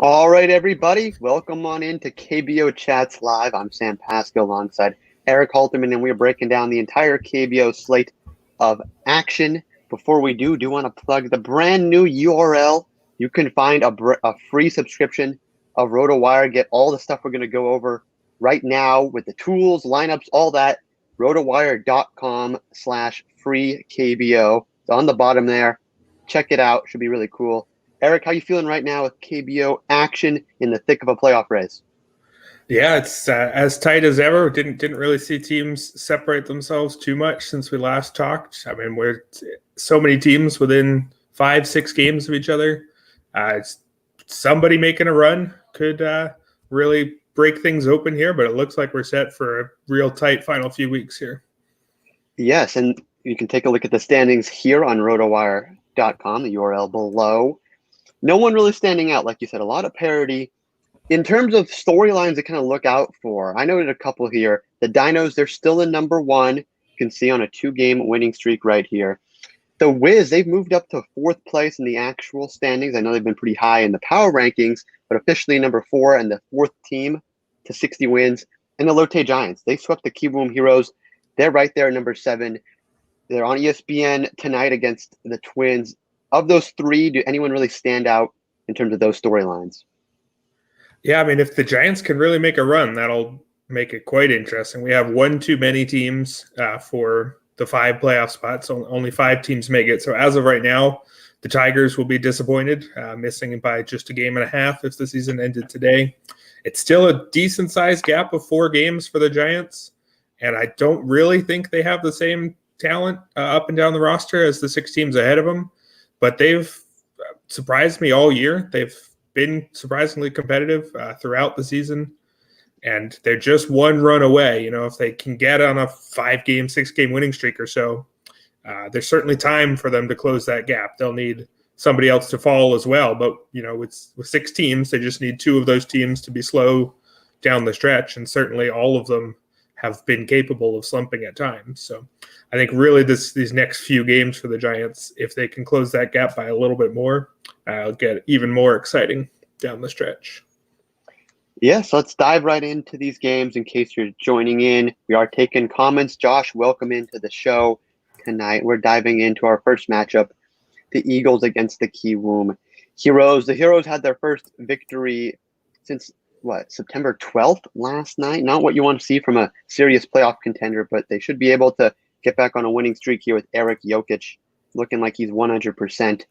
All right, everybody, welcome on into KBO Chats Live. I'm Sam Pasco alongside Eric Halterman, and we're breaking down the entire KBO slate of action. Before we do want to plug the brand new URL. You can find a free subscription of RotoWire. Get all the stuff we're going to go over right now with the tools, lineups, all that. RotoWire.com/free KBO. It's on the bottom there. Check it out. Should be really cool. Eric, how you feeling right now with KBO action in the thick of a playoff race? Yeah, it's as tight as ever. Didn't really see teams separate themselves too much since we last talked. I mean, we're so many teams within 5-6 games of each other. Somebody making a run could really break things open here, but it looks like we're set for a real tight final few weeks here. Yes, and you can take a look at the standings here on rotowire.com, the URL below. No one really standing out, like you said, a lot of parity. In terms of storylines to kind of look out for, I noted a couple here. The Dinos, they're still in number one. You can see on a 2-game winning streak right here. The Wiz, they've moved up to 4th place in the actual standings. I know they've been pretty high in the power rankings, but officially number 4 and the 4th team to 60 wins. And the Lotte Giants, they swept the Kiwoom Heroes. They're right there at number 7. They're on ESPN tonight against the Twins. Of those 3, do anyone really stand out in terms of those storylines? Yeah, I mean, if the Giants can really make a run, that'll make it quite interesting. We have one too many teams for the 5 playoff spots. Only 5 teams make it. So as of right now, the Tigers will be disappointed, missing by just a game and a half if the season ended today. It's still a decent-sized gap of 4 games for the Giants, and I don't really think they have the same talent up and down the roster as the 6 teams ahead of them. But they've surprised me all year. They've been surprisingly competitive throughout the season, and they're just one run away. You know, if they can get on a 5-game, 6-game winning streak or so, there's certainly time for them to close that gap. They'll need somebody else to fall as well. But, you know, with 6 teams, they just need 2 of those teams to be slow down the stretch, and certainly all of them have been capable of slumping at times. So I think really these next few games for the Giants, if they can close that gap by a little bit more, it'll get even more exciting down the stretch. Yes, let's dive right into these games in case you're joining in. We are taking comments. Josh, welcome into the show tonight. We're diving into our first matchup, the Eagles against the Kiwoom Heroes. The Heroes had their first victory since September 12th last night. Not what you want to see from a serious playoff contender, but they should be able to get back on a winning streak here with Eric Jokic looking like he's 100%.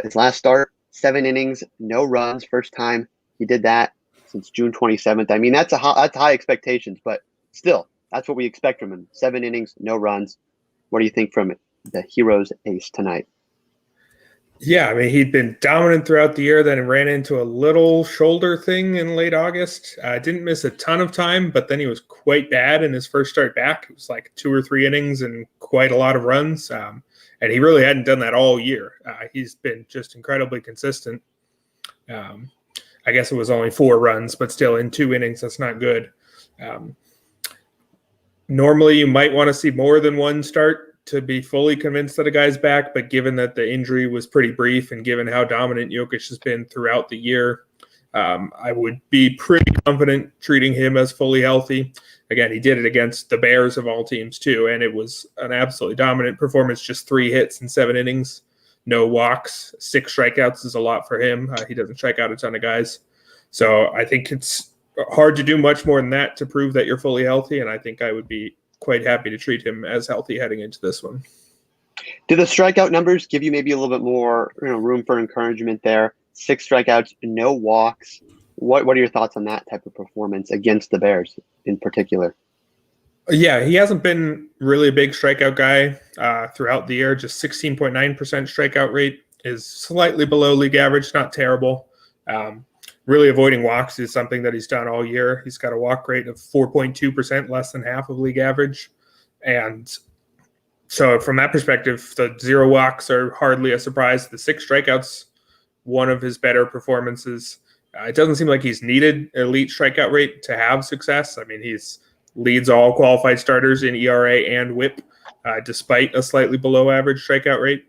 His last start, 7 innings, no runs, first time he did that since June 27th. I mean, that's high expectations, but still, that's what we expect from him. 7 innings, no runs. What do you think from the Heroes ace tonight? Yeah, I mean, he'd been dominant throughout the year, then ran into a little shoulder thing in late August. Didn't miss a ton of time, but then he was quite bad in his first start back. It was like 2 or 3 innings and quite a lot of runs. And he really hadn't done that all year. He's been just incredibly consistent. I guess it was only 4 runs, but still in 2 innings, that's not good. Normally, you might want to see more than 1 start to be fully convinced that a guy's back, but given that the injury was pretty brief and given how dominant Jokic has been throughout the year, I would be pretty confident treating him as fully healthy. Again, he did it against the Bears of all teams too, and it was an absolutely dominant performance, just 3 hits in 7 innings, no walks, 6 strikeouts is a lot for him. He doesn't strike out a ton of guys. So I think it's hard to do much more than that to prove that you're fully healthy, and I think I would be quite happy to treat him as healthy heading into this one. Do the strikeout numbers give you maybe a little bit more room for encouragement there? 6 strikeouts, no walks. What are your thoughts on that type of performance against the Bears in particular? Yeah, he hasn't been really a big strikeout guy throughout the year. Just 16.9% strikeout rate is slightly below league average, not terrible. Really avoiding walks is something that he's done all year. He's got a walk rate of 4.2%, less than half of league average. And so from that perspective, the 0 walks are hardly a surprise. The 6 strikeouts, one of his better performances. It doesn't seem like he's needed elite strikeout rate to have success. I mean, he's leads all qualified starters in ERA and WHIP, despite a slightly below average strikeout rate.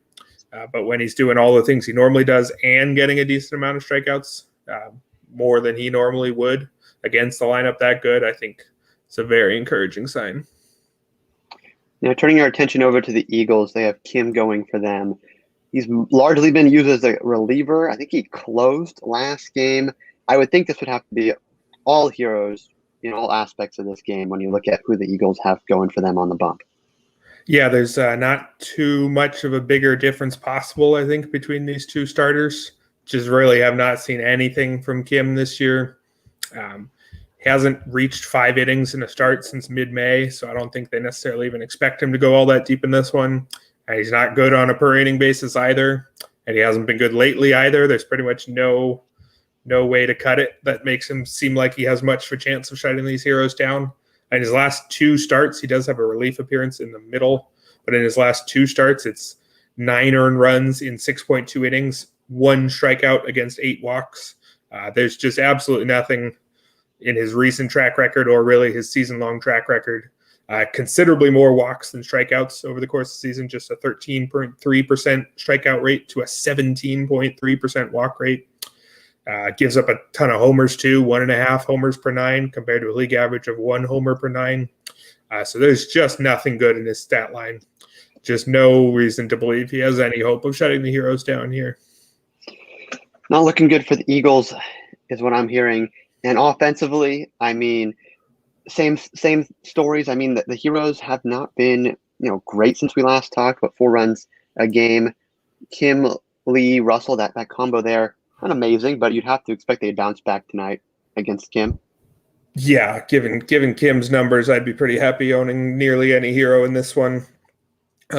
But when he's doing all the things he normally does and getting a decent amount of strikeouts, more than he normally would against the lineup that good, I think it's a very encouraging sign. Now, turning our attention over to the Eagles, they have Kim going for them. He's largely been used as a reliever. I think he closed last game. I would think this would have to be all heroes in all aspects of this game when you look at who the Eagles have going for them on the bump. Yeah, there's not too much of a bigger difference possible, I think, between these two starters. Just really have not seen anything from Kim this year. He hasn't reached 5 innings in a start since mid-May, so I don't think they necessarily even expect him to go all that deep in this one. He's not good on a per-inning basis either, and he hasn't been good lately either. There's pretty much no way to cut it that makes him seem like he has much of a chance of shutting these heroes down. In his last 2 starts, he does have a relief appearance in the middle, but in his last 2 starts, it's 9 earned runs in 6.2 innings, 1 strikeout against 8 walks. There's just absolutely nothing in his recent track record or really his season-long track record. Considerably more walks than strikeouts over the course of the season, just a 13.3% strikeout rate to a 17.3% walk rate. Gives up a ton of homers too, 1.5 homers per 9 compared to a league average of 1 homer per 9. So there's just nothing good in his stat line. Just no reason to believe he has any hope of shutting the heroes down here. Not looking good for the Eagles is what I'm hearing. And offensively, I mean, same stories. I mean, the heroes have not been, great since we last talked, but 4 runs a game. Kim, Lee, Russell, that combo there, not amazing, but you'd have to expect they'd bounce back tonight against Kim. Yeah, given Kim's numbers, I'd be pretty happy owning nearly any hero in this one.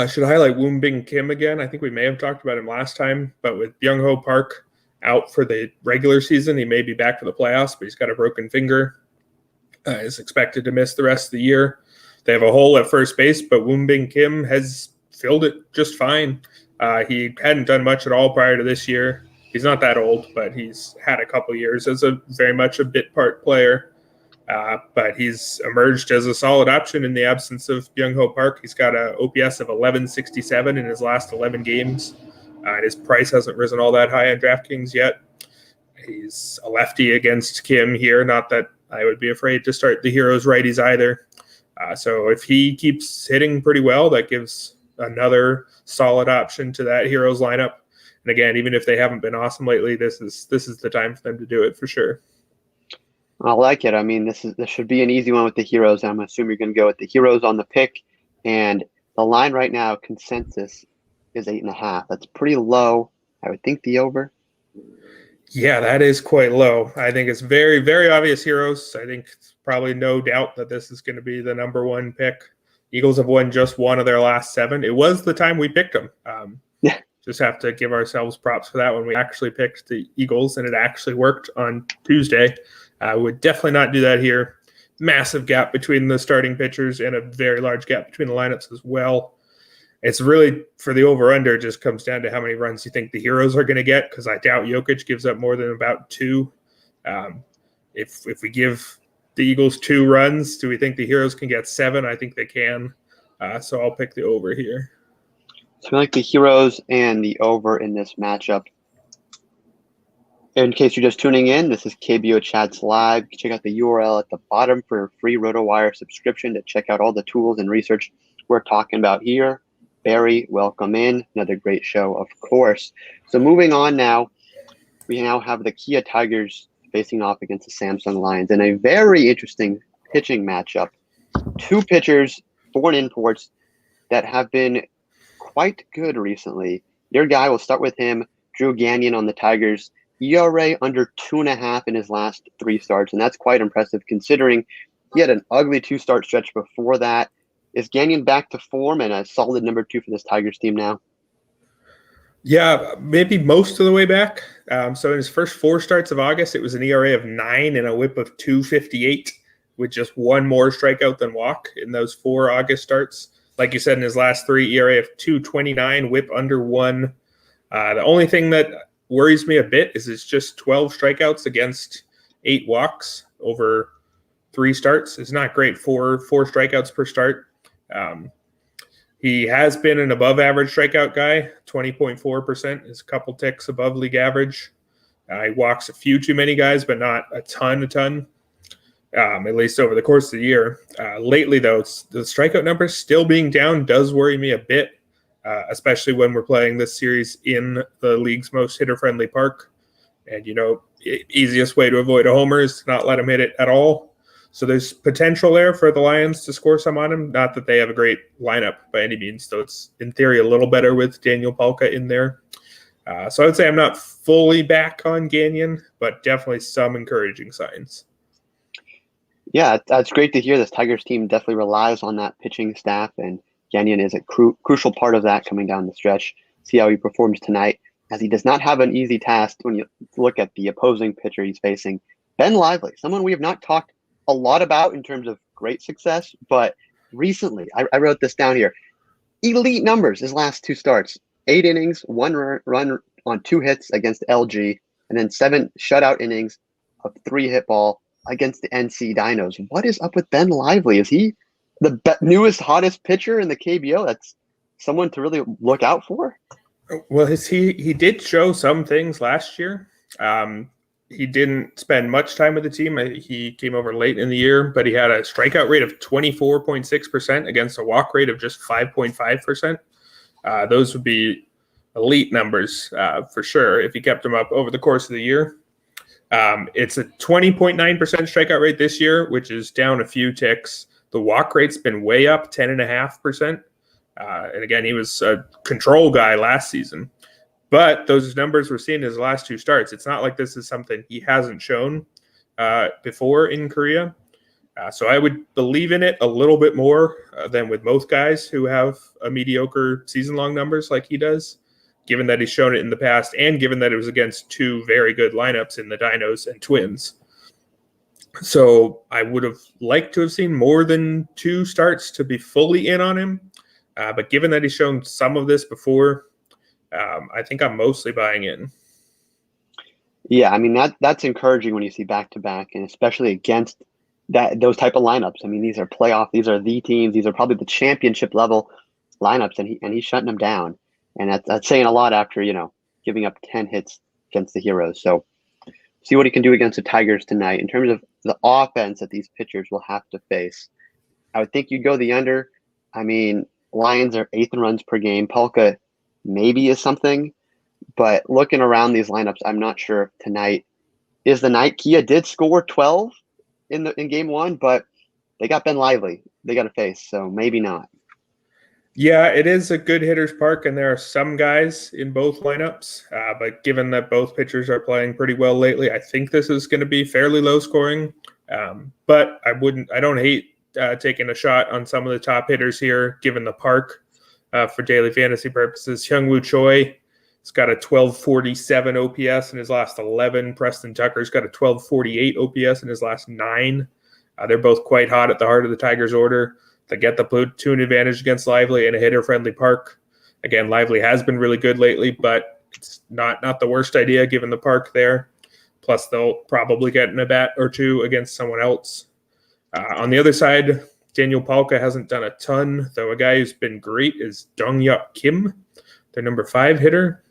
Should highlight Woonbin Kim again. I think we may have talked about him last time, but with Byung-ho Park out for the regular season, he may be back for the playoffs, but he's got a broken finger. Is expected to miss the rest of the year. They have a hole at first base, but Woonbin Kim has filled it just fine. He hadn't done much at all prior to this year. He's not that old, but he's had a couple years as a very much a bit part player. But he's emerged as a solid option in the absence of Byung-ho Park. He's got an OPS of 1167 in his last 11 games. And his price hasn't risen all that high on DraftKings yet. He's a lefty against Kim here. Not that I would be afraid to start the heroes righties either. So if he keeps hitting pretty well, that gives another solid option to that heroes lineup. And again, even if they haven't been awesome lately, this is the time for them to do it for sure. I like it. I mean, this should be an easy one with the heroes. I'm assuming you're going to go with the heroes on the pick. And the line right now, consensus, is 8.5. That's pretty low. I would think the over. Yeah, that is quite low. I think it's very, very obvious heroes. I think it's probably no doubt that this is going to be the number 1 pick. Eagles have won just 1 of their last 7. It was the time we picked them. Yeah. Just have to give ourselves props for that when we actually picked the Eagles, and it actually worked on Tuesday. I would definitely not do that here. Massive gap between the starting pitchers and a very large gap between the lineups as well. It's really, for the over-under, just comes down to how many runs you think the heroes are going to get, because I doubt Jokic gives up more than about 2. If we give the Eagles 2 runs, do we think the heroes can get 7? I think they can. So I'll pick the over here. So I like the heroes and the over in this matchup. In case you're just tuning in, this is KBO Chats Live. You can check out the URL at the bottom for a free RotoWire subscription to check out all the tools and research we're talking about here. Barry, welcome in. Another great show, of course. So moving on now, we now have the Kia Tigers facing off against the Samsung Lions in a very interesting pitching matchup. 2 pitchers, 4 imports that have been quite good recently. Your guy, will start with him, Drew Gagnon on the Tigers. ERA under 2.5 in his last 3 starts, and that's quite impressive considering he had an ugly 2-start stretch before that. Is Gagnon back to form and a solid number 2 for this Tigers team now? Yeah, maybe most of the way back. So in his first 4 starts of August, it was an ERA of 9 and a whip of 258 with just 1 more strikeout than walk in those 4 August starts. Like you said, in his last 3, ERA of 229, whip under 1. The only thing that worries me a bit is it's just 12 strikeouts against 8 walks over 3 starts. It's not great. 4 strikeouts per start. He has been an above average strikeout guy. 20.4% is a couple ticks above league average. He walks a few too many guys, but not a ton, at least over the course of the year. Lately, though, the strikeout numbers still being down does worry me a bit, especially when we're playing this series in the league's most hitter-friendly park. And, easiest way to avoid a homer is to not let him hit it at all. So there's potential there for the Lions to score some on him. Not that they have a great lineup by any means, so it's in theory a little better with Daniel Palka in there. So I would say I'm not fully back on Gagnon, but definitely some encouraging signs. Yeah, that's great to hear. This Tigers team definitely relies on that pitching staff, and Gagnon is a crucial part of that coming down the stretch. See how he performs tonight, as he does not have an easy task when you look at the opposing pitcher he's facing. Ben Lively, someone we have not talked a lot about in terms of great success, but recently, I wrote this down here, elite numbers his last 2 starts. 8 innings, 1 run on 2 hits against LG, and then 7 shutout innings of 3 hit ball against the NC Dinos. What is up with Ben Lively? Is he the newest, hottest pitcher in the KBO? That's someone to really look out for? Well, he did show some things last year. He didn't spend much time with the team. He came over late in the year, but he had a strikeout rate of 24.6% against a walk rate of just 5.5%. Those would be elite numbers for sure if he kept them up over the course of the year. It's a 20.9% strikeout rate this year, which is down a few ticks. The walk rate's been way up, 10.5%. And again, he was a control guy last season. But those numbers we're seeing in his last 2 starts. It's not like this is something he hasn't shown before in Korea. So I would believe in it a little bit more than with most guys who have a mediocre season-long numbers like he does, given that he's shown it in the past and given that it was against 2 very good lineups in the Dinos and Twins. So I would have liked to have seen more than 2 starts to be fully in on him. But given that he's shown some of this before, I think I'm mostly buying in. Yeah, I mean, that's encouraging when you see back-to-back, and especially against those type of lineups. I mean, these are the teams, these are probably the championship level lineups, and he's shutting them down. And that's saying a lot after, giving up 10 hits against the Heroes. So see what he can do against the Tigers tonight. In terms of the offense that these pitchers will have to face, I would think you'd go the under. I mean, Lions are 8th in runs per game. Palka maybe is something, but looking around these lineups, I'm not sure if tonight is the night. Kia did score 12 in game 1, but they got Ben Lively they got to face, so maybe not. Yeah, it is a good hitter's park, and there are some guys in both lineups. But given that both pitchers are playing pretty well lately, I think this is going to be fairly low scoring. But I don't hate taking a shot on some of the top hitters here, given the park for daily fantasy purposes. Hyung-Woo Choi has got a 1247 OPS in his last 11. Preston Tucker's got a 1248 OPS in his last 9. They're both quite hot at the heart of the Tigers order. They get the platoon advantage against Lively in a hitter-friendly park. Again, Lively has been really good lately, but it's not the worst idea given the park there. Plus, they'll probably get an at-bat or 2 against someone else. On the other side, Daniel Palka hasn't done a ton, though a guy who's been great is Jung Yuk Kim, their number 5 hitter.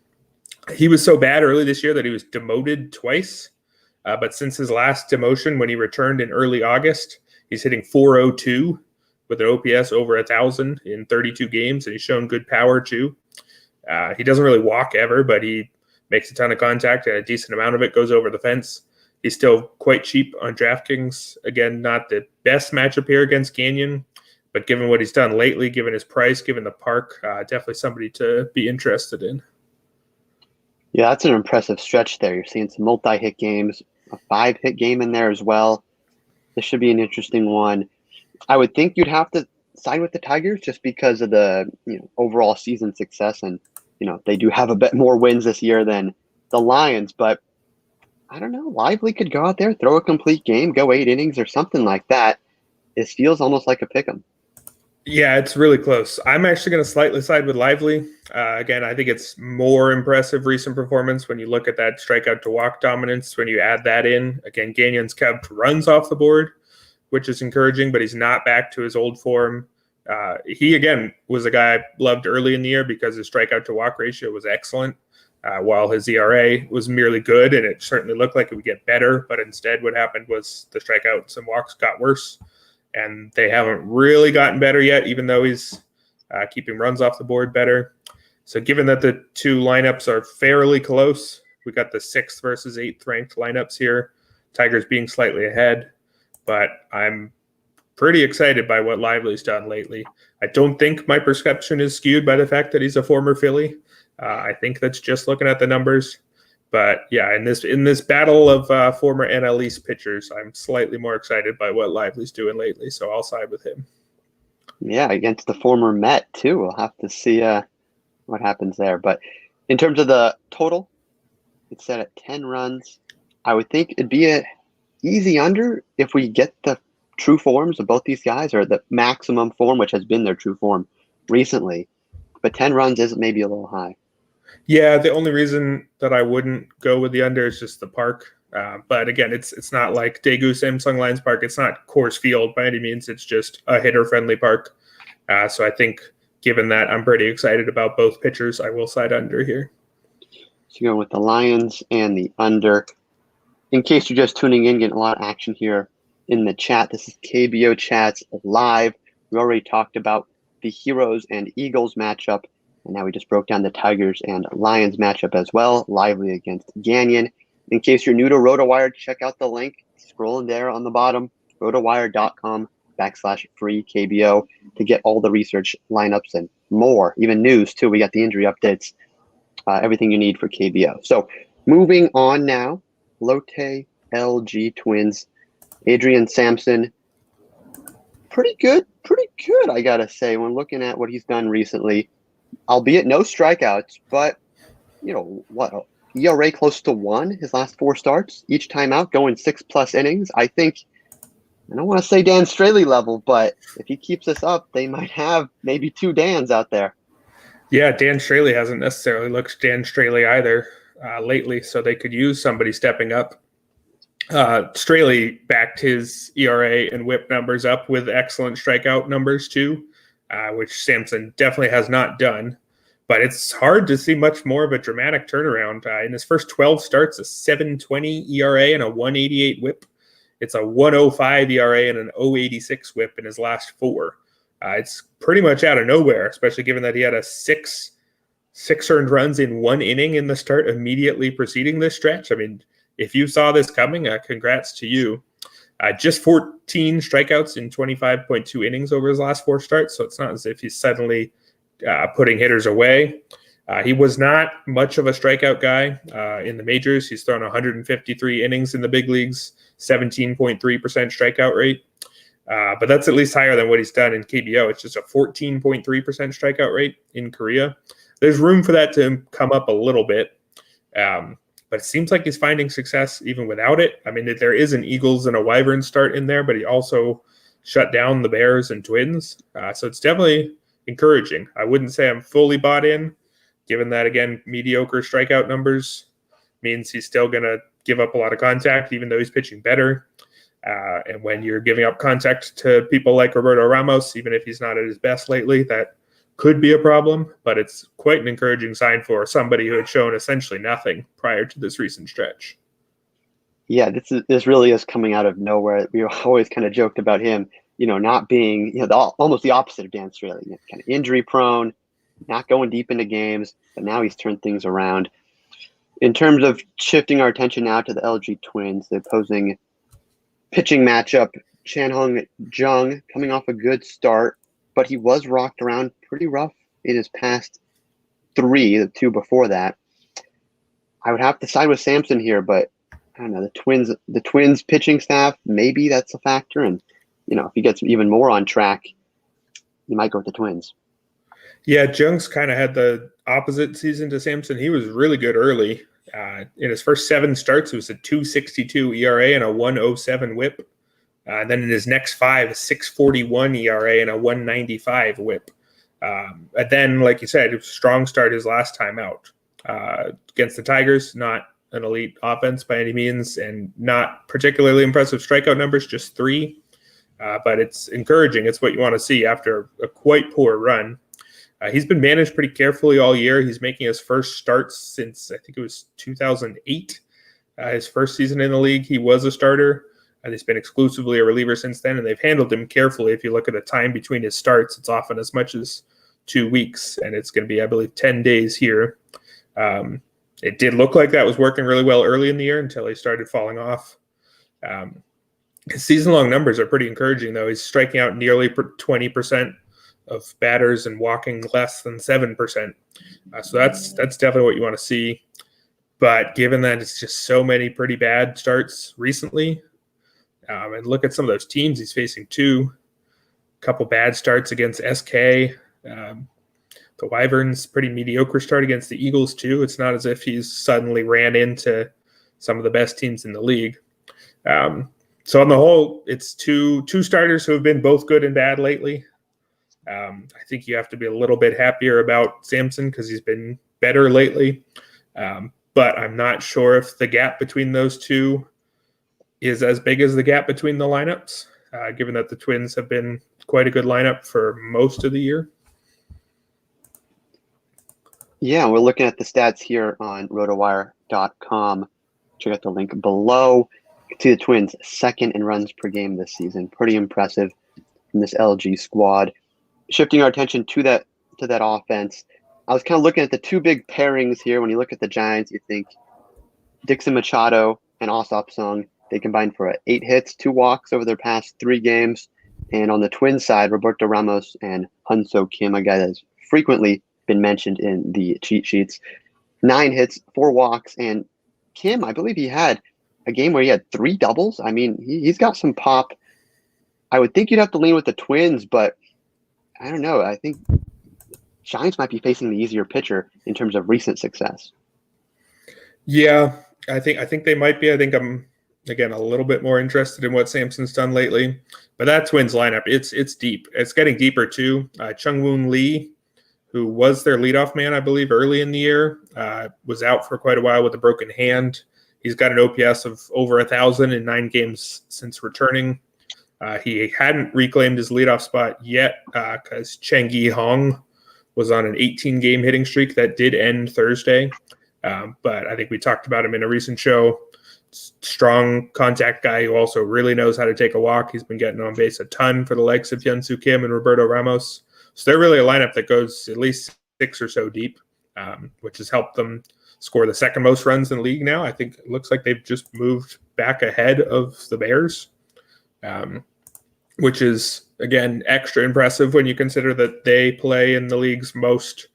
He was so bad early this year that he was demoted twice. But since his last demotion, when he returned in early August, he's hitting .402 with an OPS over 1,000 in 32 games, and he's shown good power too. He doesn't really walk ever, but he makes a ton of contact, and a decent amount of it goes over the fence. He's still quite cheap on DraftKings. Again, not the best matchup here against Gagnon, but given what he's done lately, given his price, given the park, definitely somebody to be interested in. Yeah, that's an impressive stretch there. You're seeing some multi-hit games, a 5-hit game in there as well. This should be an interesting one. I would think you'd have to side with the Tigers just because of the overall season success, and they do have a bit more wins this year than the Lions. But I don't know, Lively could go out there, throw a complete game, go 8 innings or something like that. It feels almost like a pick'em. Yeah, it's really close. I'm actually going to slightly side with Lively. Again, I think it's more impressive recent performance when you look at that strikeout to walk dominance. When you add that in, again, Gagnon's kept runs off the board, which is encouraging, but he's not back to his old form. He, again, was a guy I loved early in the year because his strikeout to walk ratio was excellent. while his ERA was merely good, and it certainly looked like it would get better. But instead, what happened was the strikeouts and walks got worse, and they haven't really gotten better yet, even though he's keeping runs off the board better. So given that the two lineups are fairly close, we got the 6th versus 8th ranked lineups here, Tigers being slightly ahead, but I'm pretty excited by what Lively's done lately. I don't think my perception is skewed by the fact that he's a former Philly. I think that's just looking at the numbers. But yeah, in this battle of former NL East pitchers, I'm slightly more excited by what Lively's doing lately, so I'll side with him. Yeah, against the former Met too. We'll have to see what happens there. But in terms of the total, it's set at 10 runs. I would think it'd be an easy under if we get the true forms of both these guys, or the maximum form, which has been their true form recently. But 10 runs is maybe a little high. Yeah, the only reason that I wouldn't go with the under is just the park. But again, it's not like Daegu Samsung Lions Park. It's not Coors Field by any means. It's just a hitter-friendly park. So I think given that, I'm pretty excited about both pitchers. I will side under here. So going with the Lions and the under. In case you're just tuning in, getting a lot of action here in the chat. This is KBO Chats live. We already talked about the Heroes and Eagles matchup, and now we just broke down the Tigers and Lions matchup as well. Lively against Gagnon. In case you're new to RotoWire, check out the link scrolling there on the bottom, rotowire.com/free KBO, to get all the research, lineups, and more, even news too. We got the injury updates, everything you need for KBO. So moving on now, Lotte LG Twins, Adrian Sampson, pretty good, I gotta say, when looking at what he's done recently, albeit no strikeouts, but ERA close to 1 his last 4 starts, each time out going 6+ innings. I think, I don't want to say Dan Straley level, but if he keeps this up, they might have maybe 2 Dans out there. Yeah, Dan Straley hasn't necessarily looked Dan Straley either lately, so they could use somebody stepping up. Straley backed his ERA and WHIP numbers up with excellent strikeout numbers too, which Sampson definitely has not done. But it's hard to see much more of a dramatic turnaround. In his first 12 starts, a 7.20 ERA and a 1.88 WHIP. It's a 1.05 ERA and an 0.86 WHIP in his last 4. It's pretty much out of nowhere, especially given that he had a 6 earned runs in 1 inning in the start immediately preceding this stretch. I mean, if you saw this coming, congrats to you. Just 14 strikeouts in 25.2 innings over his last 4 starts, so it's not as if he's suddenly putting hitters away. He was not much of a strikeout guy in the majors. He's thrown 153 innings in the big leagues, 17.3% strikeout rate. But that's at least higher than what he's done in KBO. It's just a 14.3% strikeout rate in Korea. There's room for that to come up a little bit. But it seems like he's finding success even without it. I mean, there is an Eagles and a Wyvern start in there, but he also shut down the Bears and Twins. So it's definitely encouraging. I wouldn't say I'm fully bought in, given that, again, mediocre strikeout numbers means he's still going to give up a lot of contact, even though he's pitching better. And when you're giving up contact to people like Roberto Ramos, even if he's not at his best lately, that could be a problem. But it's quite an encouraging sign for somebody who had shown essentially nothing prior to this recent stretch. Yeah, this really is coming out of nowhere. We always kind of joked about him, not being, almost the opposite of Dan Straley, kind of injury prone, not going deep into games, but now he's turned things around. In terms of shifting our attention now to the LG Twins, the opposing pitching matchup, Chanhong Jung coming off a good start, but he was rocked around pretty rough in his past 3, the 2 before that. I would have to side with Sampson here, but I don't know, the Twins pitching staff, maybe that's a factor. And, if he gets even more on track, you might go with the Twins. Yeah, Jung's kind of had the opposite season to Sampson. He was really good early. In his first 7 starts, it was a 2.62 ERA and a 1.07 WHIP. Then in his next 5, a 6.41 ERA and a 1.95 WHIP. And then, like you said, it was a strong start his last time out. Against the Tigers, not an elite offense by any means, and not particularly impressive strikeout numbers, just 3. But it's encouraging. It's what you want to see after a quite poor run. He's been managed pretty carefully all year. He's making his first starts since, I think it was 2008. His first season in the league, he was a starter, and he's been exclusively a reliever since then, and they've handled him carefully. If you look at the time between his starts, it's often as much as 2 weeks, and it's going to be, I believe, 10 days here. It did look like that was working really well early in the year until he started falling off. His season-long numbers are pretty encouraging, though. He's striking out nearly 20% of batters and walking less than 7%. So that's definitely what you want to see. But given that it's just so many pretty bad starts recently, and look at some of those teams he's facing too. A couple bad starts against SK. The Wyverns, pretty mediocre start against the Eagles too. It's not as if he's suddenly ran into some of the best teams in the league. So on the whole, it's two starters who have been both good and bad lately. I think you have to be a little bit happier about Sampson because he's been better lately. But I'm not sure if the gap between those two is as big as the gap between the lineups, given that the Twins have been quite a good lineup for most of the year. Yeah, we're looking at the stats here on rotowire.com. Check out the link below. You can see the Twins second in runs per game this season. Pretty impressive from this LG squad. Shifting our attention to that offense, I was kind of looking at the two big pairings here. When you look at the Giants, you think Dixon Machado and Osop Sung. They combined for 8 hits, 2 walks over their past 3 games. And on the Twins side, Roberto Ramos and Hyun-Soo Kim, a guy that's frequently been mentioned in the cheat sheets. 9 hits, 4 walks, and Kim, I believe he had a game where he had 3 doubles. I mean, he's got some pop. I would think you'd have to lean with the Twins, but I don't know. I think Giants might be facing the easier pitcher in terms of recent success. Yeah, I think they might be. I think I'm again a little bit more interested in what Sampson's done lately. But that Twins lineup, it's deep. It's getting deeper too. Chung-Woon Lee, who was their leadoff man, I believe, early in the year, was out for quite a while with a broken hand. He's got an OPS of over 1,000 in 9 games since returning. He hadn't reclaimed his leadoff spot yet because Cheng Yi Hong was on an 18-game hitting streak that did end Thursday. But I think we talked about him in a recent show. Strong contact guy who also really knows how to take a walk. He's been getting on base a ton for the likes of Hyun-Soo Kim and Roberto Ramos. So they're really a lineup that goes at least 6 or so deep, which has helped them score the second most runs in the league now. I think it looks like they've just moved back ahead of the Bears, which is, again, extra impressive when you consider that they play in the league's most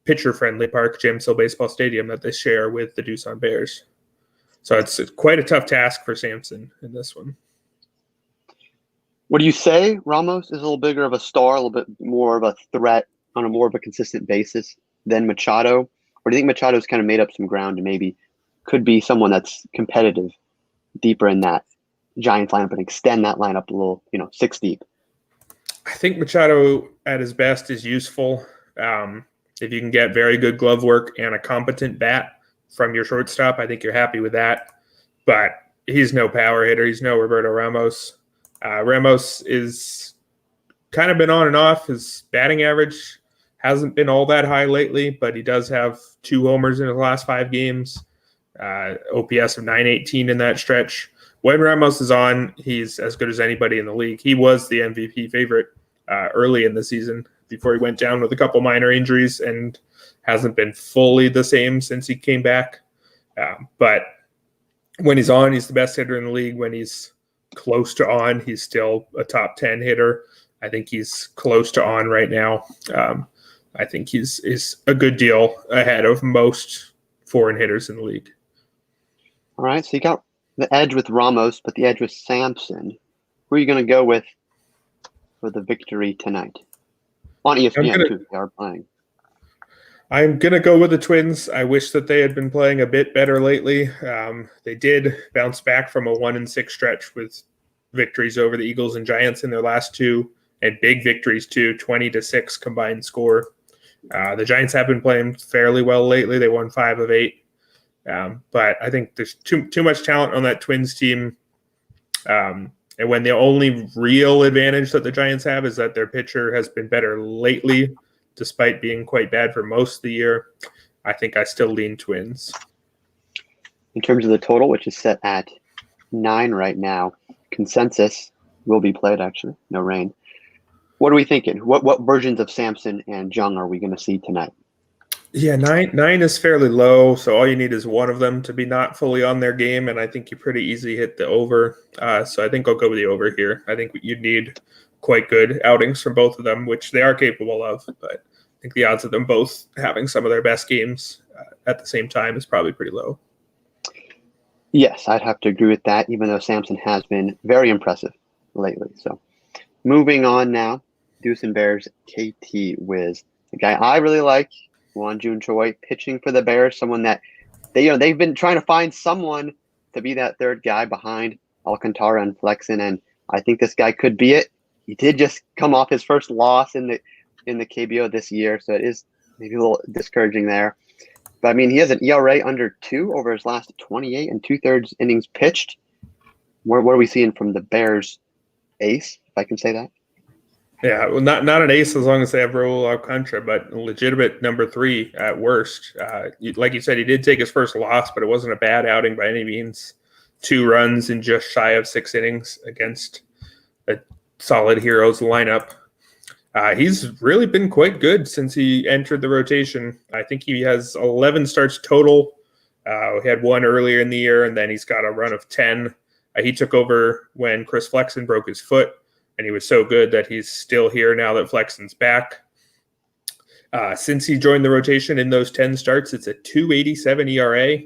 pitcher-friendly park, James Hill Baseball Stadium, that they share with the Doosan Bears. So it's quite a tough task for Sampson in this one. What do you say? Ramos is a little bigger of a star, a little bit more of a threat on a more of a consistent basis than Machado? Or do you think Machado's kind of made up some ground and maybe could be someone that's competitive deeper in that Giants lineup and extend that lineup a little, 6 deep? I think Machado at his best is useful. If you can get very good glove work and a competent bat from your shortstop, I think you're happy with that. But he's no power hitter. He's no Roberto Ramos. Ramos is kind of been on and off. His batting average hasn't been all that high lately, but he does have 2 homers in his last 5 games, OPS of 918 in that stretch. When Ramos is on, he's as good as anybody in the league. He was the MVP favorite early in the season before he went down with a couple minor injuries and hasn't been fully the same since he came back. But when he's on, he's the best hitter in the league. When he's close to on, he's still a top 10 hitter. I think he's close to on right now. I think he's a good deal ahead of most foreign hitters in the league. All right, so you got the edge with Ramos, but the edge with Sampson. Who are you going to go with for the victory tonight? On ESPN, too, they are playing. I'm going to go with the Twins. I wish that they had been playing a bit better lately. They did bounce back from a 1-6 stretch with victories over the Eagles and Giants in their last 2, and big victories too, 20-6 combined score. The Giants have been playing fairly well lately. They won 5 of 8. But I think there's too much talent on that Twins team. And when the only real advantage that the Giants have is that their pitcher has been better lately, despite being quite bad for most of the year, I think I still lean Twins. In terms of the total, which is set at 9 right now, consensus will be played, actually. No rain. What are we thinking? What versions of Samson and Jung are we going to see tonight? Yeah, nine is fairly low, so all you need is one of them to be not fully on their game, and I think you pretty easily hit the over. So I think I'll go with the over here. I think you'd need quite good outings from both of them, which they are capable of, but I think the odds of them both having some of their best games at the same time is probably pretty low. Yes, I'd have to agree with that, even though Samson has been very impressive lately. So moving on now, Deuce and Bears KT Wiz, the guy I really like. Won Jun Choi pitching for the Bears, someone that they've been trying to find someone to be that third guy behind Alcantara and Flexen, and I think this guy could be it. He did just come off his first loss in the KBO this year, so it is maybe a little discouraging there. But I mean, he has an ERA under 2 over his last 28 and 2/3 innings pitched. What are we seeing from the Bears ace, if I can say that? Yeah, well, not an ace as long as they have Raul Alcantara, but a legitimate number 3 at worst. Like you said, he did take his first loss, but it wasn't a bad outing by any means. 2 runs in just shy of 6 innings against a solid Heroes lineup. He's really been quite good since he entered the rotation. I think he has 11 starts total. He had 1 earlier in the year, and then he's got a run of 10. He took over when Chris Flexen broke his foot, and he was so good that he's still here now that Flexen's back. Since he joined the rotation in those 10 starts, it's a 2.87 ERA.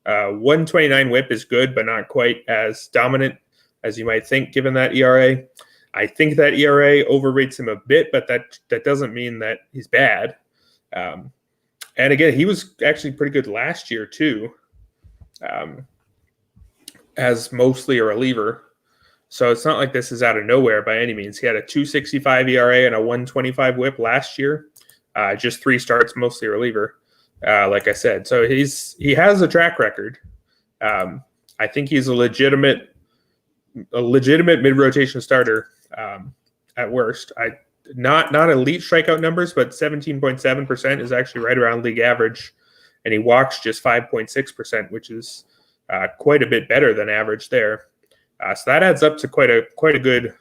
1.29 whip is good, but not quite as dominant as you might think given that ERA. I think that ERA overrates him a bit, but that doesn't mean that he's bad. And again, he was actually pretty good last year too, as mostly a reliever. So it's not like this is out of nowhere by any means. He had a 2.65 ERA and a 1.25 whip last year. Just 3 starts, mostly a reliever, like I said. So he has a track record. I think he's a legitimate mid-rotation starter at worst. Not elite strikeout numbers, but 17.7% is actually right around league average, and he walks just 5.6%, which is quite a bit better than average there. So that adds up to quite a good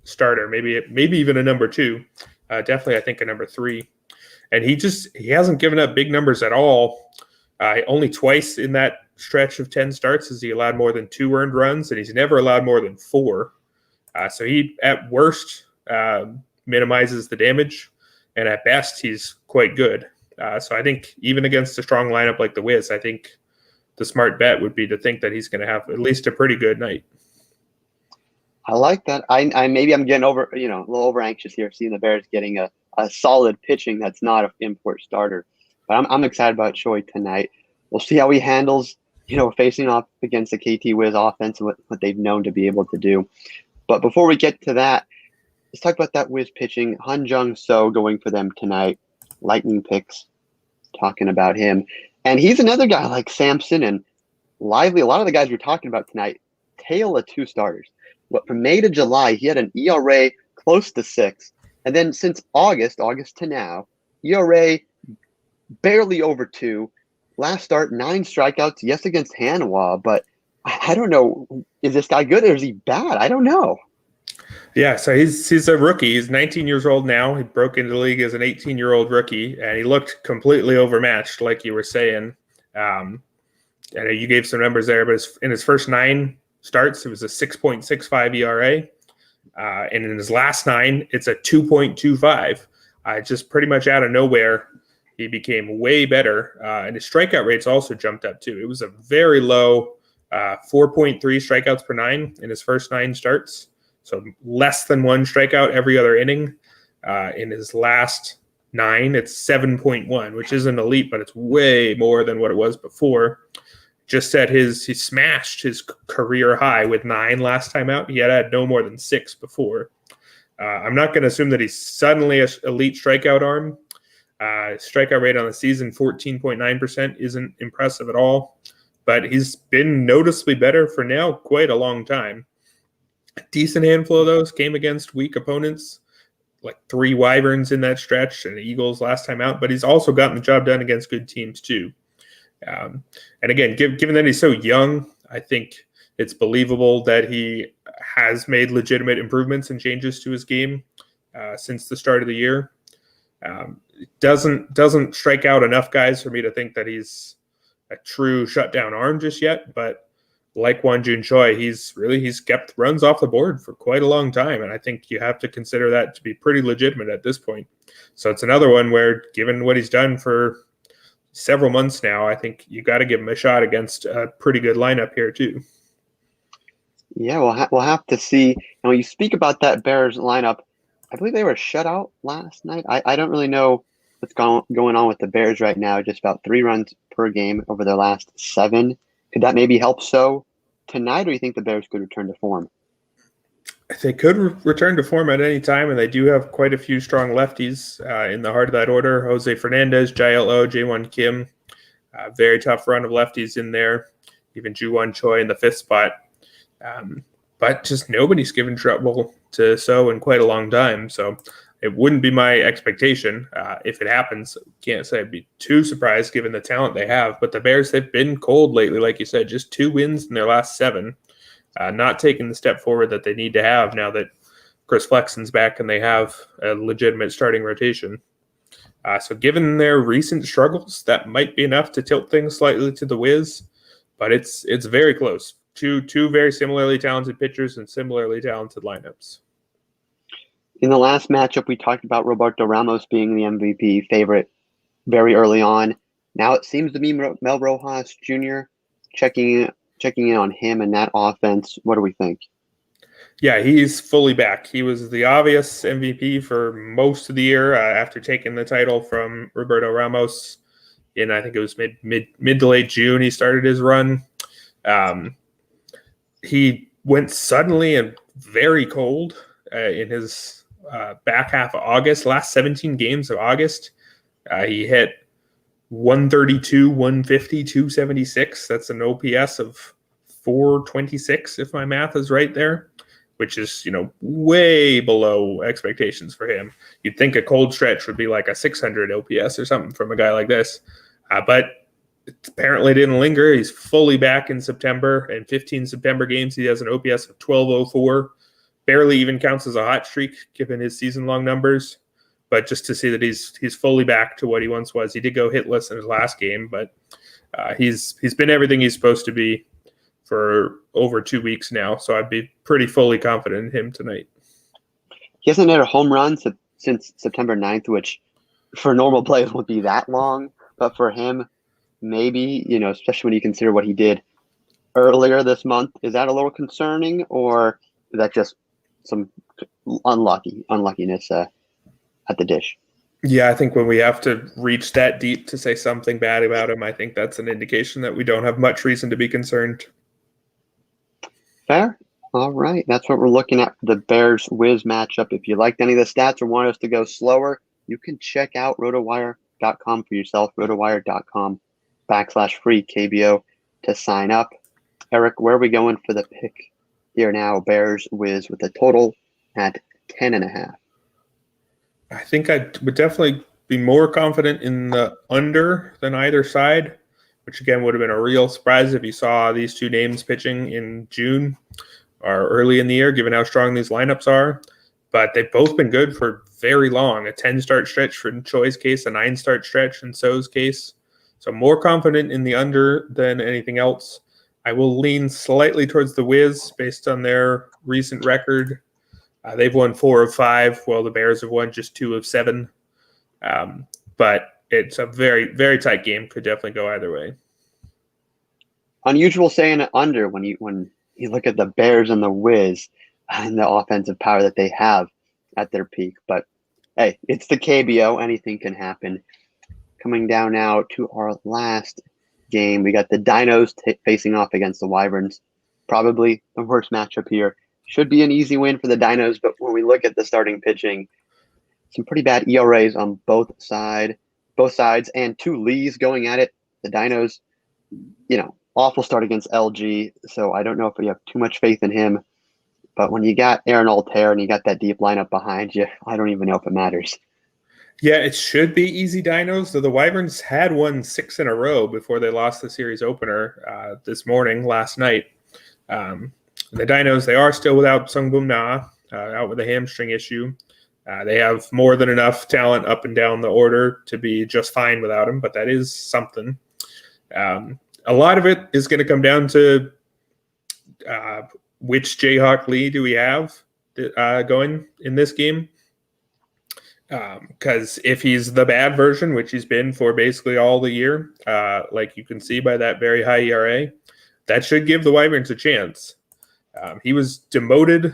starter, maybe even a number 2. Definitely, I think a number 3. And he hasn't given up big numbers at all. Only twice in that stretch of 10 starts has he allowed more than 2 earned runs, and he's never allowed more than 4. So he, at worst, minimizes the damage, and at best, he's quite good. So I think even against a strong lineup like the Wiz, I think the smart bet would be to think that he's going to have at least a pretty good night. I like that. I maybe I'm getting a little over anxious here, seeing the Bears getting a solid pitching that's not an import starter. But I'm excited about Choi tonight. We'll see how he handles, facing off against the KT Wiz offense and what they've known to be able to do. But before we get to that, let's talk about that Wiz pitching. Han Jung So going for them tonight. Lightning picks, talking about him. And he's another guy like Samson and Lively. A lot of the guys we're talking about tonight, tail of 2 starters. But from May to July, he had an ERA close to 6. And then since August to now, ERA barely over 2. Last start, 9 strikeouts, yes, against Hanwha. But I don't know, is this guy good or is he bad? I don't know. Yeah, so he's a rookie. He's 19 years old now. He broke into the league as an 18-year-old rookie, and he looked completely overmatched, like you were saying. I know you gave some numbers there, but in his first 9 starts, it was a 6.65 ERA. And in his last 9, it's a 2.25. Just pretty much out of nowhere, he became way better. And his strikeout rates also jumped up, too. It was a very low 4.3 strikeouts per 9 in his first 9 starts. So less than 1 strikeout every other inning. In his last 9, it's 7.1, which isn't elite, but it's way more than what it was before. Just said he smashed his career high with 9 last time out. He had no more than 6 before. I'm not going to assume that he's suddenly an elite strikeout arm. Strikeout rate on the season, 14.9%, isn't impressive at all. But he's been noticeably better for now quite a long time. A decent handful of those came against weak opponents. like 3 Wyverns in that stretch and Eagles last time out, but he's also gotten the job done against good teams too. And again, given that he's so young, I think it's believable that he has made legitimate improvements and changes to his game since the start of the year. Doesn't strike out enough guys for me to think that he's a true shutdown arm just yet, but like Won Jun Choi, he's kept runs off the board for quite a long time, and I think you have to consider that to be pretty legitimate at this point. So it's another one where, given what he's done for several months now, I think you got to give him a shot against a pretty good lineup here too. Yeah, we'll have to see. And when you speak about that Bears lineup, I believe they were shut out last night. I don't really know what's going on with the Bears right now. Just about 3 runs per game over their last 7. Could that maybe help so tonight, or do you think the Bears could return to form? They could return to form at any time, and they do have quite a few strong lefties in the heart of that order. Jose Fernandez, Jael O, Jaewon Kim. Very tough run of lefties in there. Even Ju-Won Choi in the 5th spot. But just nobody's given trouble to So in quite a long time. So it wouldn't be my expectation if it happens. Can't say I'd be too surprised given the talent they have. But the Bears, they've been cold lately, like you said, just 2 wins in their last 7. Not taking the step forward that they need to have now that Chris Flexen's back and they have a legitimate starting rotation. So given their recent struggles, that might be enough to tilt things slightly to the Wiz. But it's very close. Two very similarly talented pitchers and similarly talented lineups. In the last matchup, we talked about Roberto Ramos being the MVP favorite very early on. Now it seems to be Mel Rojas Jr. checking in on him and that offense. What do we think? Yeah, he's fully back. He was the obvious MVP for most of the year after taking the title from Roberto Ramos in, I think it was mid to late June. He started his run. He went suddenly and very cold in his back half of August. Last 17 games of August, he hit 132, 150, 276. That's an OPS of 426, if my math is right there, which is, way below expectations for him. You'd think a cold stretch would be like a 600 OPS or something from a guy like this. But it apparently didn't linger. He's fully back in September. In 15 September games, he has an OPS of 1204. Barely even counts as a hot streak, given his season-long numbers. But just to see that he's fully back to what he once was. He did go hitless in his last game, but he's been everything he's supposed to be for over 2 weeks now. So I'd be pretty fully confident in him tonight. He hasn't hit a home run since September 9th, which for normal players won't be that long. But for him, maybe, especially when you consider what he did earlier this month, is that a little concerning, or is that just some unluckiness at the dish? Yeah, I think when we have to reach that deep to say something bad about him, I think that's an indication that we don't have much reason to be concerned. Fair. All right. That's what we're looking at for the Bears-Wiz matchup. If you liked any of the stats or want us to go slower, you can check out rotowire.com for yourself, rotowire.com/free KBO to sign up. Eric, where are we going for the pick here now? Bears-Wiz with a total at 10.5. I think I would definitely be more confident in the under than either side, which again would have been a real surprise if you saw these two names pitching in June or early in the year, given how strong these lineups are. But they've both been good for very long. A 10-start stretch for Choi's case, a 9-start stretch in So's case. So more confident in the under than anything else. I will lean slightly towards the Wiz based on their recent record. They've won 4 of 5, while the Bears have won just 2 of 7. But it's a very, very tight game. Could definitely go either way. Unusual saying it under when you look at the Bears and the Wiz and the offensive power that they have at their peak. But hey, it's the KBO. Anything can happen. Coming down now to our last game, we got the Dinos facing off against the Wyverns. Probably the worst matchup here. Should be an easy win for the Dinos, but when we look at the starting pitching, some pretty bad ERAs on both sides, and 2 Lees going at it. The Dinos, awful start against LG, so I don't know if we have too much faith in him. But when you got Aaron Altair and you got that deep lineup behind you, I don't even know if it matters. Yeah, it should be easy dinos, though the Wyverns had won 6 in a row before they lost the series opener last night. The Dinos, they are still without Sung Boom Na, out with a hamstring issue. They have more than enough talent up and down the order to be just fine without him, but that is something. A lot of it is going to come down to which Jayhawk Lee do we have going in this game. Because if he's the bad version, which he's been for basically all the year, like you can see by that very high ERA, that should give the Wyverns a chance. He was demoted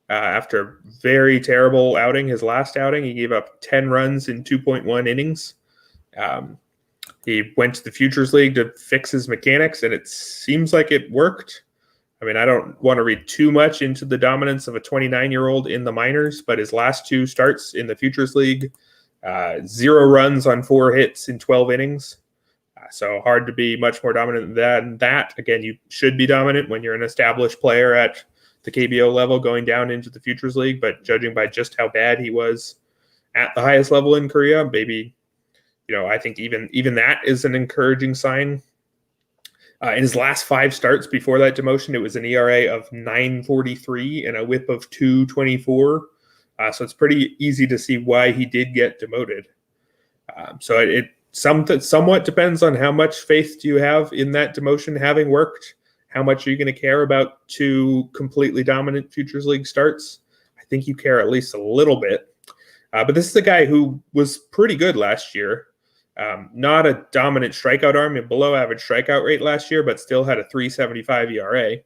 after a very terrible outing. His last outing, he gave up 10 runs in 2.1 innings. He went to the Futures League to fix his mechanics, and it seems like it worked. I mean, I don't want to read too much into the dominance of a 29-year-old in the minors, but his last 2 starts in the Futures League, 0 runs on 4 hits in 12 innings. So hard to be much more dominant than that. Again, you should be dominant when you're an established player at the KBO level going down into the Futures League, but judging by just how bad he was at the highest level in Korea, maybe, I think even that is an encouraging sign. In his last 5 starts before that demotion, it was an ERA of 9.43 and a WHIP of 2.24. So it's pretty easy to see why he did get demoted. So it somewhat depends on how much faith do you have in that demotion having worked. How much are you going to care about 2 completely dominant Futures League starts? I think you care at least a little bit. But this is a guy who was pretty good last year. Not a dominant strikeout arm and below average strikeout rate last year, but still had a 3.75 ERA,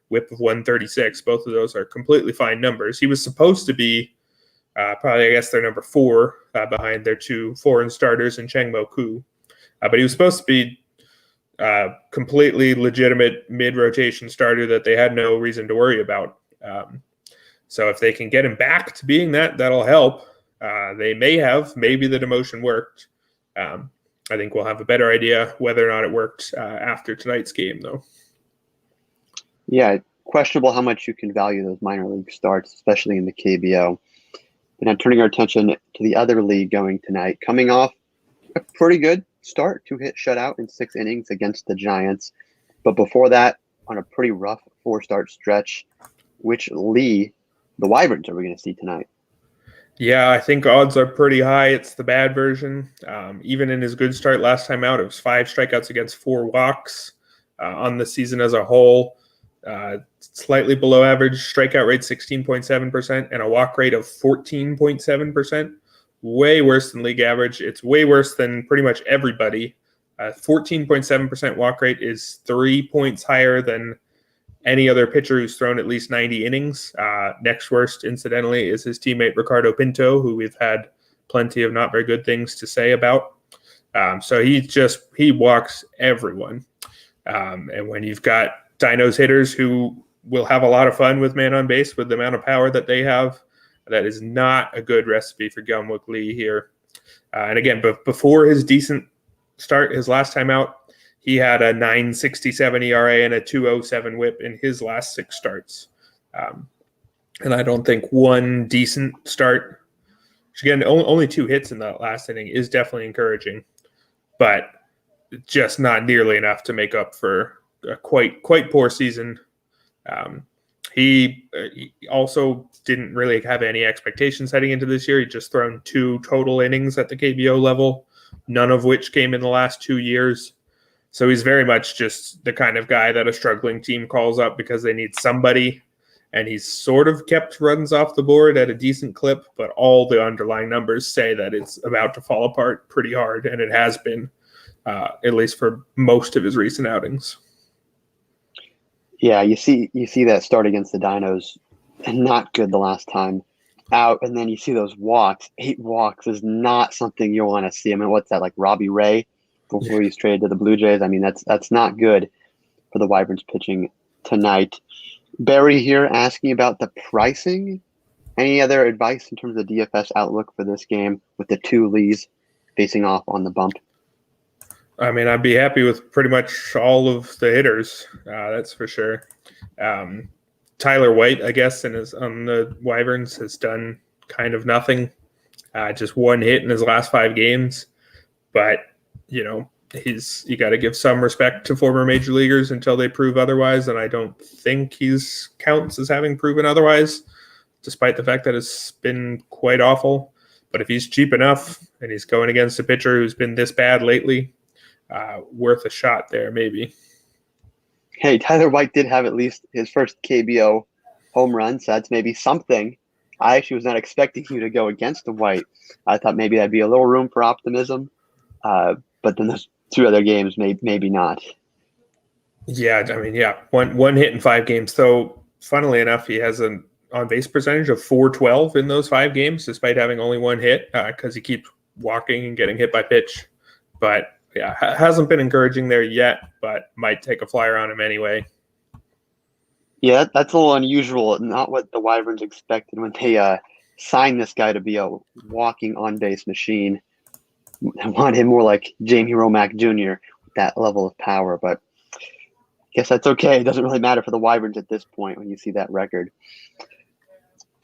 WHIP of 1.36. Both of those are completely fine numbers. He was supposed to be probably, I guess, their number 4 behind their 2 foreign starters in Chang Mo Koo. But he was supposed to be completely legitimate mid-rotation starter that they had no reason to worry about. So if they can get him back to being that, that'll help. They may have. Maybe the demotion worked. I think we'll have a better idea whether or not it worked after tonight's game, though. Yeah, questionable how much you can value those minor league starts, especially in the KBO. But now turning our attention to the other league going tonight, coming off a pretty good start, 2-hit shutout in 6 innings against the Giants. But before that, on a pretty rough 4-start stretch, which Lee, the Wyverns, are we going to see tonight? Yeah, I think odds are pretty high. It's the bad version. Even in his good start last time out, it was 5 strikeouts against 4 walks on the season as a whole. Slightly below average strikeout rate, 16.7%, and a walk rate of 14.7%. Way worse than league average. It's way worse than pretty much everybody. 14.7% walk rate is 3 points higher than any other pitcher who's thrown at least 90 innings. Next worst, incidentally, is his teammate Ricardo Pinto, who we've had plenty of not very good things to say about. So he walks everyone. And when you've got Dinos hitters who will have a lot of fun with man on base with the amount of power that they have, that is not a good recipe for Jung Yuk Lee here. And again, before his decent start, his last time out, he had a 9.67 ERA and a 2.07 WHIP in his last 6 starts. And I don't think one decent start, which again, only 2 hits in that last inning, is definitely encouraging, but just not nearly enough to make up for a quite poor season. He also didn't really have any expectations heading into this year. He'd just thrown 2 total innings at the KBO level, none of which came in the last 2 years. So he's very much just the kind of guy that a struggling team calls up because they need somebody, and he's sort of kept runs off the board at a decent clip, but all the underlying numbers say that it's about to fall apart pretty hard, and it has been, at least for most of his recent outings. Yeah, you see that start against the Dinos, and not good the last time out, and then you see those walks. 8 walks is not something you want to see. I mean, what's that, like Robbie Ray before he's traded to the Blue Jays? I mean, that's not good for the Wyverns pitching tonight. Barry here asking about the pricing. Any other advice in terms of DFS outlook for this game with the 2 Lees facing off on the bump? I mean, I'd be happy with pretty much all of the hitters. That's for sure. Tyler White, I guess, on the Wyverns has done kind of nothing. Just one hit in his last 5 games. But, you got to give some respect to former major leaguers until they prove otherwise. And I don't think he's counts as having proven otherwise, despite the fact that it's been quite awful. But if he's cheap enough and he's going against a pitcher who's been this bad lately, worth a shot there, maybe. Hey, Tyler White did have at least his first KBO home run, so that's maybe something. I actually was not expecting you to go against the White. I thought maybe that'd be a little room for optimism, but then those 2 other games, maybe not. Yeah, I mean, one hit in 5 games. So, funnily enough, he has an on-base percentage of .412 in those 5 games, despite having only 1 hit, because he keeps walking and getting hit by pitch. But yeah, hasn't been encouraging there yet, but might take a flyer on him anyway. Yeah, that's a little unusual. Not what the Wyverns expected when they signed this guy to be a walking on-base machine. I want him more like Jamie Romack Jr. with that level of power, but I guess that's okay. It doesn't really matter for the Wyverns at this point when you see that record.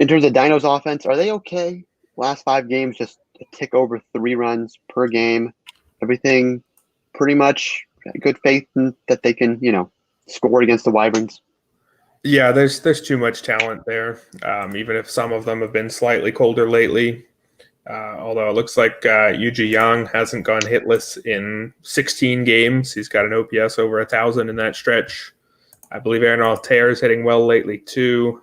In terms of Dino's offense, are they okay? Last 5 games, just a tick over 3 runs per game. Everything pretty much good faith that they can, score against the Wyverns. Yeah, there's too much talent there, even if some of them have been slightly colder lately. Although it looks like Yuji Yang hasn't gone hitless in 16 games. He's got an OPS over 1,000 in that stretch. I believe Aaron Altair is hitting well lately, too.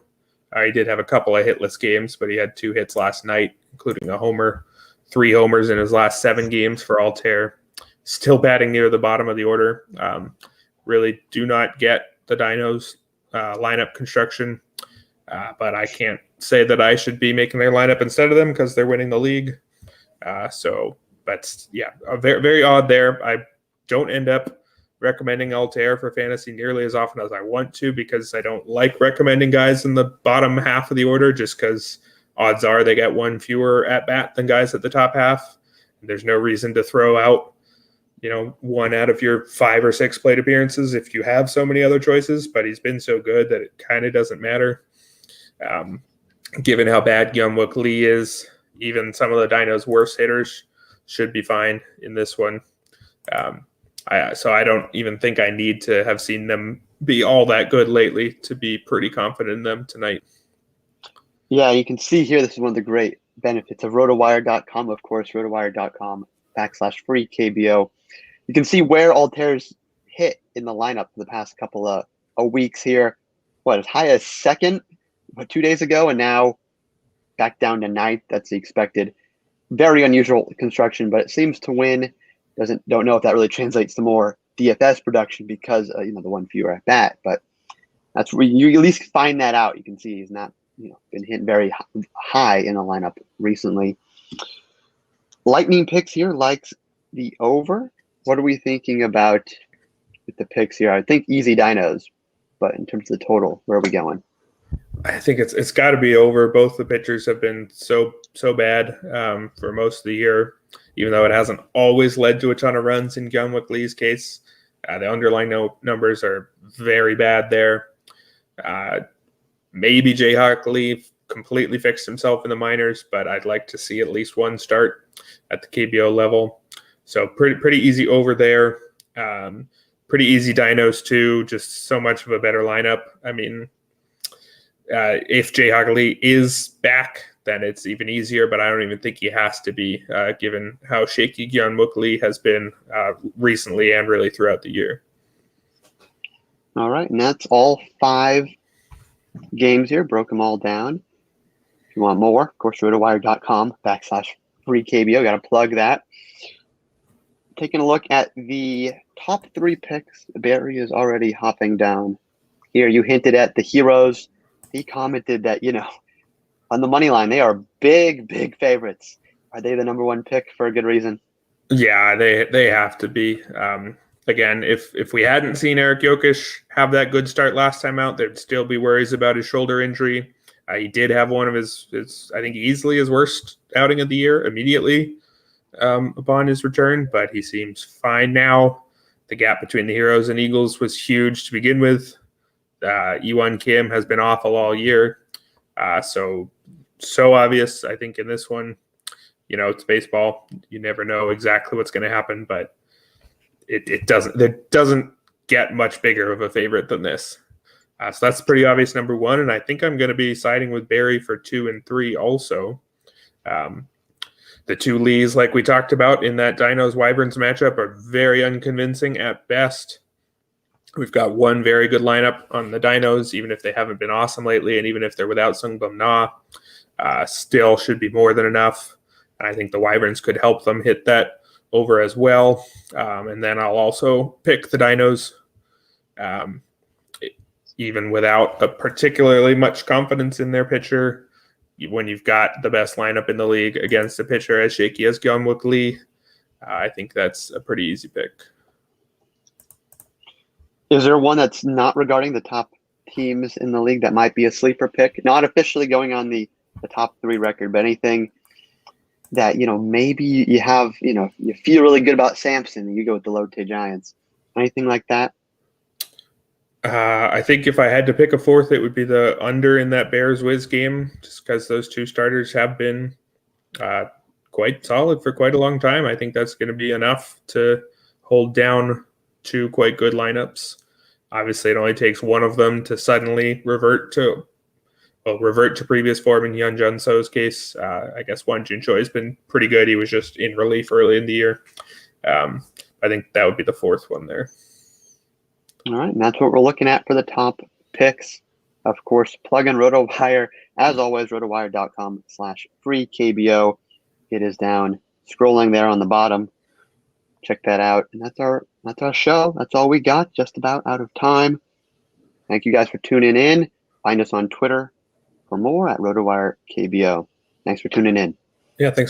He did have a couple of hitless games, but he had 2 hits last night, including a homer. 3 homers in his last 7 games for Altair. Still batting near the bottom of the order. Really do not get the Dinos lineup construction, but I can't say that I should be making their lineup instead of them because they're winning the league. So that's, very, very odd there. I don't end up recommending Altair for fantasy nearly as often as I want to because I don't like recommending guys in the bottom half of the order just because odds are they get 1 fewer at bat than guys at the top half. There's no reason to throw out, 1 out of your 5 or 6 plate appearances if you have so many other choices, but he's been so good that it kind of doesn't matter. Given how bad Jung Yuk Kim is, even some of the Dinos' worst hitters should be fine in this one. So I don't even think I need to have seen them be all that good lately to be pretty confident in them tonight. Yeah, you can see here, this is one of the great benefits of rotowire.com, of course, rotowire.com/free KBO. You can see where Altair's hit in the lineup for the past couple of weeks here. As high as 2nd, 2 days ago, and now back down to 9th. That's the expected. Very unusual construction, but it seems to win. Don't know if that really translates to more DFS production because the 1 fewer at bat, but that's where you at least find that out. You can see he's not been hit very high in the lineup recently. Lightning picks here likes the over. What are we thinking about with the picks here? I think easy Dinos, but in terms of the total, where are we going? I think it's got to be over. Both the pitchers have been so bad for most of the year, even though it hasn't always led to a ton of runs in Jung Yuk Kim's case. The underlying numbers are very bad there. Maybe Jae-Hak Lee completely fixed himself in the minors, but I'd like to see at least 1 start at the KBO level. So pretty easy over there. Pretty easy Dinos too. Just so much of a better lineup. I mean, if Jae-Hak Lee is back, then it's even easier, but I don't even think he has to be, given how shaky Jung Yuk Kim has been recently and really throughout the year. All right, and that's all 5 games here. Broke them all down. If you want more, of course, rotowire.com/free KBO. Got to plug that. Taking a look at the top 3 picks, Barry is already hopping down. Here, you hinted at the Heroes. He commented that, on the money line, they are big favorites. Are they the number 1 pick for a good reason? Yeah, they have to be. Again, if we hadn't seen Eric Jokic have that good start last time out, there'd still be worries about his shoulder injury. He did have one of his I think, easily his worst outing of the year immediately upon his return, but he seems fine now. The gap between the Heroes and Eagles was huge to begin with. Jung Kim has been awful all year. So obvious, I think, in this one. It's baseball. You never know exactly what's going to happen, but it doesn't get much bigger of a favorite than this. So that's pretty obvious number one, and I think I'm going to be siding with Barry for 2 and 3 also. The two Lees, like we talked about in that Dinos-Wyverns matchup, are very unconvincing at best. We've got one very good lineup on the Dinos, even if they haven't been awesome lately, and even if they're without Sungbum Na, still should be more than enough. And I think the Wyverns could help them hit that over as well. And then I'll also pick the Dinos, even without a particularly much confidence in their pitcher. When you've got the best lineup in the league against a pitcher as shaky as Jung Yuk Kim, I think that's a pretty easy pick. Is there one that's not regarding the top teams in the league that might be a sleeper pick? Not officially going on the top 3 record, but anything that, maybe you have, you feel really good about Samson and you go with the Lotte Giants. Anything like that? I think if I had to pick a fourth, it would be the under in that Bears-Wiz game, just because those two starters have been quite solid for quite a long time. I think that's going to be enough to hold down 2 quite good lineups. Obviously, it only takes one of them to suddenly revert to previous form. In Hyun Jun So's case, I guess Won Jun Choi has been pretty good. He was just in relief early in the year. I think that would be the fourth one there. All right, and that's what we're looking at for the top picks. Of course, plug in RotoWire. As always, rotowire.com/free KBO. It is down, scrolling there on the bottom. Check that out. And that's our show. That's all we got. Just about out of time. Thank you guys for tuning in. Find us on Twitter for more at RotoWire KBO. Thanks for tuning in. Yeah, thanks.